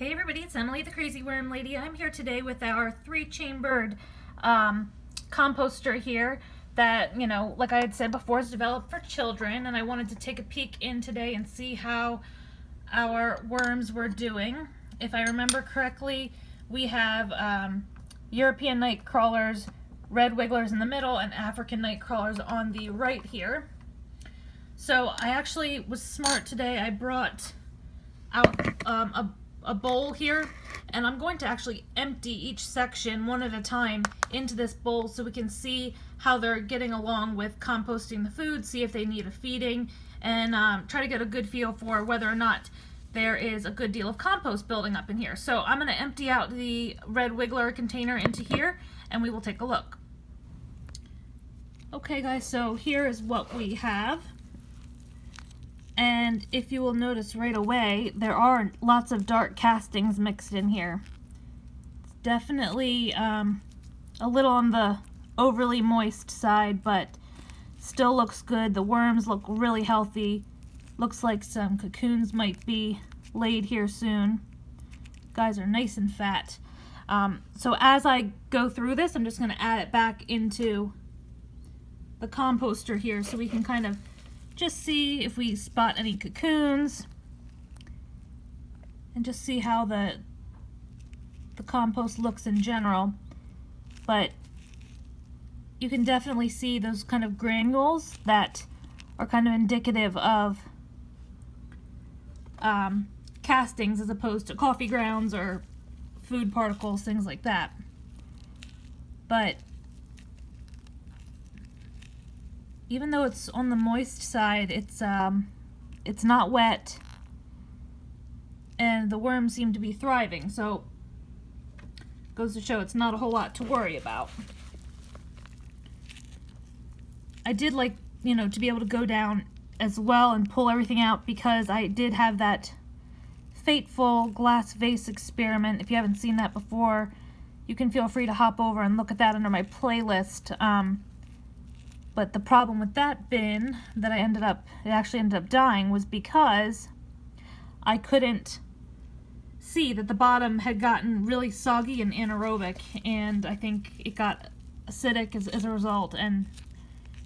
Hey everybody, it's Emily the Crazy Worm Lady. I'm here today with our 3-chambered composter here that, like I had said before, is developed for children, and I wanted to take a peek in today and see how our worms were doing. If I remember correctly, we have European night crawlers, red wigglers in the middle, and African night crawlers on the right here. So I actually was smart today. I brought out a bowl here, and I'm going to actually empty each section one at a time into this bowl so we can see how they're getting along with composting the food, see if they need a feeding, and try to get a good feel for whether or not there is a good deal of compost building up in here. So I'm going to empty out the red wiggler container into here, and we will take a look. Okay guys, so here is what we have. And if you will notice right away, there are lots of dark castings mixed in here. It's definitely a little on the overly moist side, but still looks good. The worms look really healthy. Looks like some cocoons might be laid here soon. Guys are nice and fat. So as I go through this, I'm just going to add it back into the composter here so we can kind of just see if we spot any cocoons and just see how the compost looks in general. But you can definitely see those kind of granules that are kind of indicative of castings as opposed to coffee grounds or food particles, things like that. But even though it's on the moist side, it's not wet, and the worms seem to be thriving, so goes to show it's not a whole lot to worry about. I did like, to be able to go down as well and pull everything out, because I did have that fateful glass vase experiment. If you haven't seen that before, you can feel free to hop over and look at that under my playlist. But the problem with that bin that it actually ended up dying, was because I couldn't see that the bottom had gotten really soggy and anaerobic, and I think it got acidic as a result and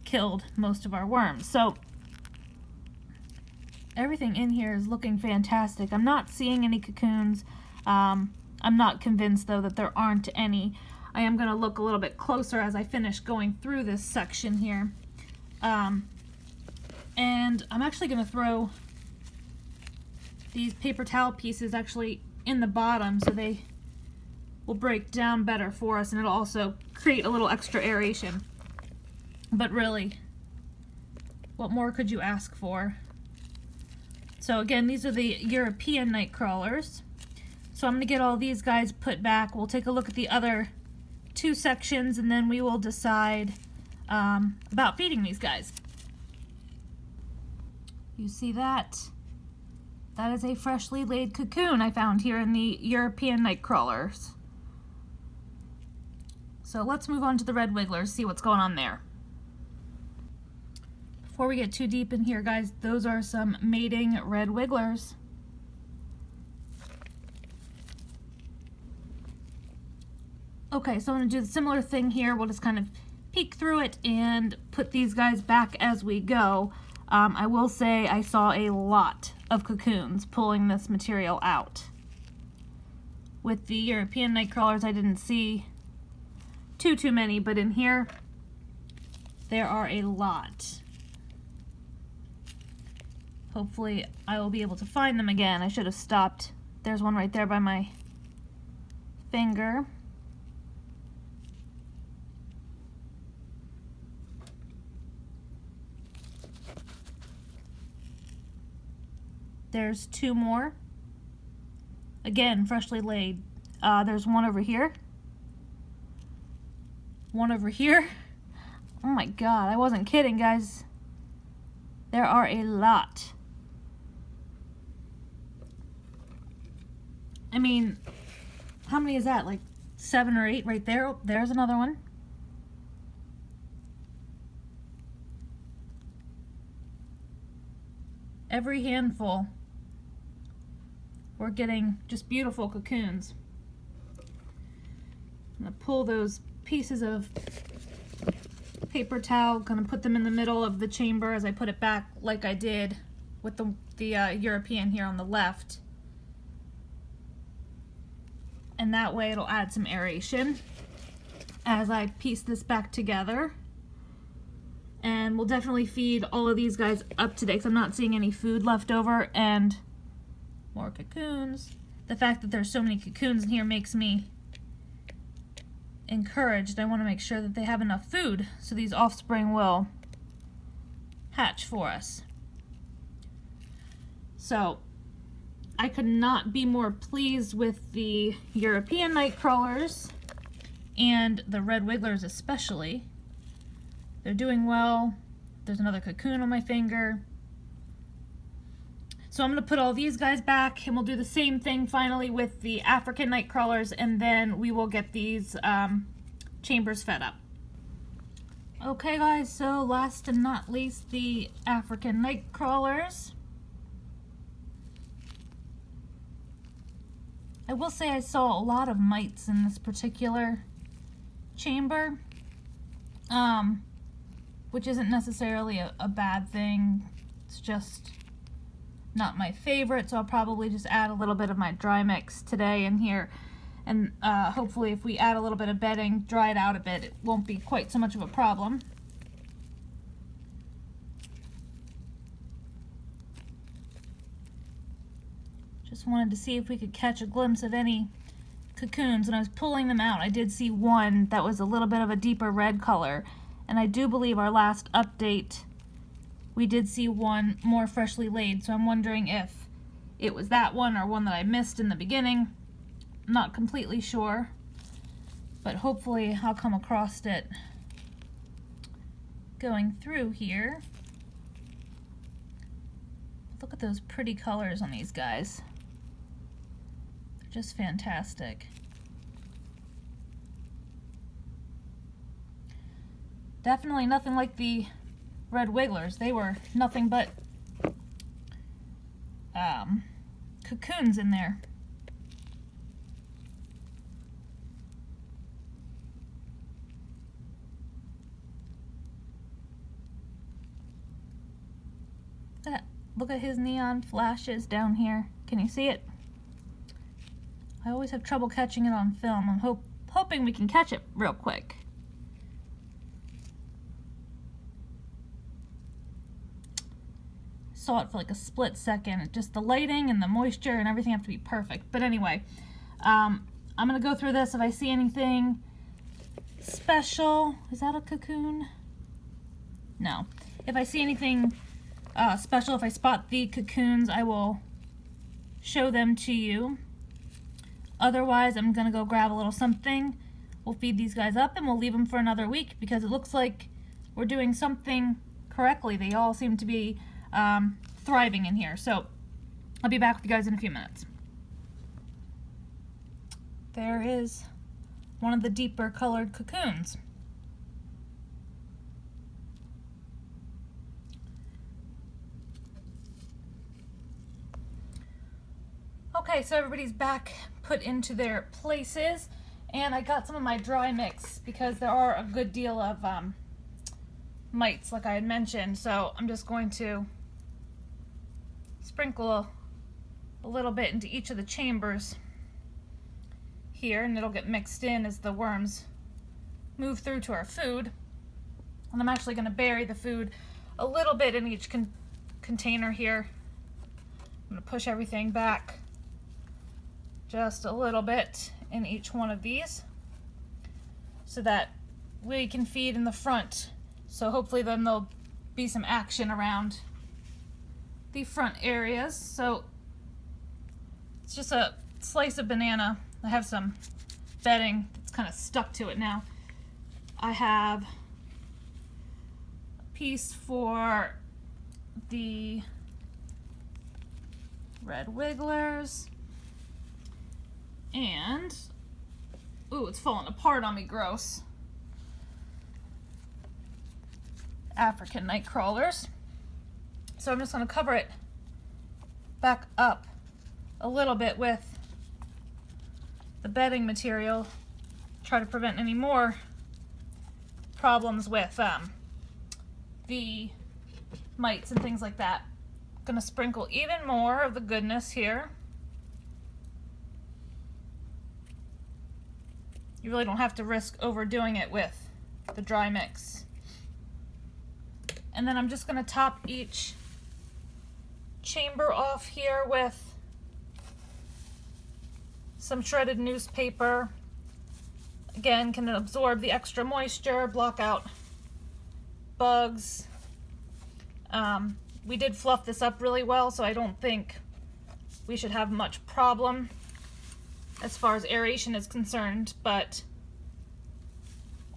killed most of our worms. So everything in here is looking fantastic. I'm not seeing any cocoons. I'm not convinced though that there aren't any. I am going to look a little bit closer as I finish going through this section here. And I'm actually going to throw these paper towel pieces actually in the bottom so they will break down better for us, and it'll also create a little extra aeration. But really, what more could you ask for? So again, these are the European night crawlers. So I'm going to get all these guys put back. We'll take a look at the other 2 sections, and then we will decide about feeding these guys. You see that? That is a freshly laid cocoon I found here in the European night crawlers. So let's move on to the red wigglers, see what's going on there. Before we get too deep in here, guys, those are some mating red wigglers. Okay, so I'm going to do the similar thing here. We'll just kind of peek through it and put these guys back as we go. I will say I saw a lot of cocoons pulling this material out. With the European night crawlers, I didn't see too many, but in here, there are a lot. Hopefully, I will be able to find them again. I should have stopped. There's one right there by my finger. There's 2 more. Again, freshly laid. There's one over here. One over here. Oh my god, I wasn't kidding, guys. There are a lot. I mean, how many is that? Like 7 or 8 right there? Oh, there's another one. Every handful we're getting just beautiful cocoons. I'm going to pull those pieces of paper towel, going to put them in the middle of the chamber as I put it back like I did with the European here on the left. And that way it'll add some aeration as I piece this back together. And we'll definitely feed all of these guys up today because I'm not seeing any food left over. And more cocoons. The fact that there's so many cocoons in here makes me encouraged. I want to make sure that they have enough food so these offspring will hatch for us. So I could not be more pleased with the European night crawlers and the red wigglers especially. They're doing well. There's another cocoon on my finger. So I'm going to put all these guys back, and we'll do the same thing finally with the African night crawlers, and then we will get these chambers fed up. Okay guys, so last and not least, the African night crawlers. I will say I saw a lot of mites in this particular chamber, which isn't necessarily a bad thing. It's just not my favorite, so I'll probably just add a little bit of my dry mix today in here, and hopefully if we add a little bit of bedding, dry it out a bit, it won't be quite so much of a problem. Just wanted to see if we could catch a glimpse of any cocoons. When I was pulling them out, I did see one that was a little bit of a deeper red color, and I do believe our last update we did see one more freshly laid, so I'm wondering if it was that one or one that I missed in the beginning. I'm not completely sure, but hopefully I'll come across it going through here. Look at those pretty colors on these guys. They're just fantastic. Definitely nothing like the red wigglers. They were nothing but cocoons in there. Look at his neon flashes down here. Can you see it? I always have trouble catching it on film. I'm hoping we can catch it real quick. Saw it for like a split second. Just the lighting and the moisture and everything have to be perfect. But anyway, I'm gonna go through this. If I see anything special, is that a cocoon? No. If I see anything special, if I spot the cocoons, I will show them to you. Otherwise, I'm gonna go grab a little something. We'll feed these guys up and we'll leave them for another week because it looks like we're doing something correctly. They all seem to be thriving in here. So I'll be back with you guys in a few minutes. There is one of the deeper colored cocoons. Okay, so everybody's back put into their places, and I got some of my dry mix because there are a good deal of mites, like I had mentioned, so I'm just going to sprinkle a little bit into each of the chambers here, and it'll get mixed in as the worms move through to our food. And I'm actually going to bury the food a little bit in each container here. I'm going to push everything back just a little bit in each one of these so that we can feed in the front. So hopefully then there'll be some action around the front areas. So it's just a slice of banana. I have some bedding that's kind of stuck to it now. I have a piece for the red wigglers. And, ooh, it's falling apart on me, gross. African night crawlers. So I'm just going to cover it back up a little bit with the bedding material, try to prevent any more problems with the mites and things like that. Gonna sprinkle even more of the goodness here. You really don't have to risk overdoing it with the dry mix. And then I'm just gonna top each chamber off here with some shredded newspaper. Again, can absorb the extra moisture, block out bugs. We did fluff this up really well, so I don't think we should have much problem as far as aeration is concerned, but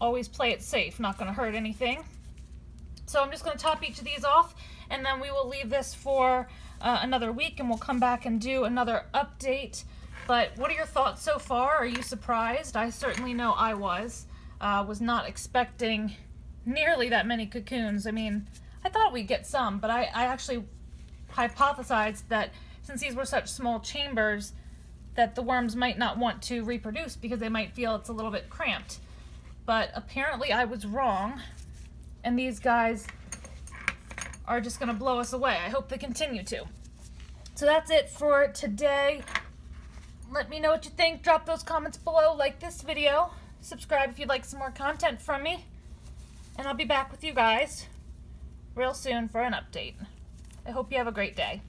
always play it safe, not going to hurt anything. So I'm just going to top each of these off, and then we will leave this for another week, and we'll come back and do another update. But what are your thoughts so far? Are you surprised? I certainly know I was not expecting nearly that many cocoons. I mean, I thought we'd get some, but I actually hypothesized that since these were such small chambers, that the worms might not want to reproduce because they might feel it's a little bit cramped. But apparently I was wrong, and these guys are just gonna blow us away. I hope they continue to. So that's it for today. Let me know what you think. Drop those comments below, like this video, subscribe if you'd like some more content from me, and I'll be back with you guys real soon for an update. I hope you have a great day.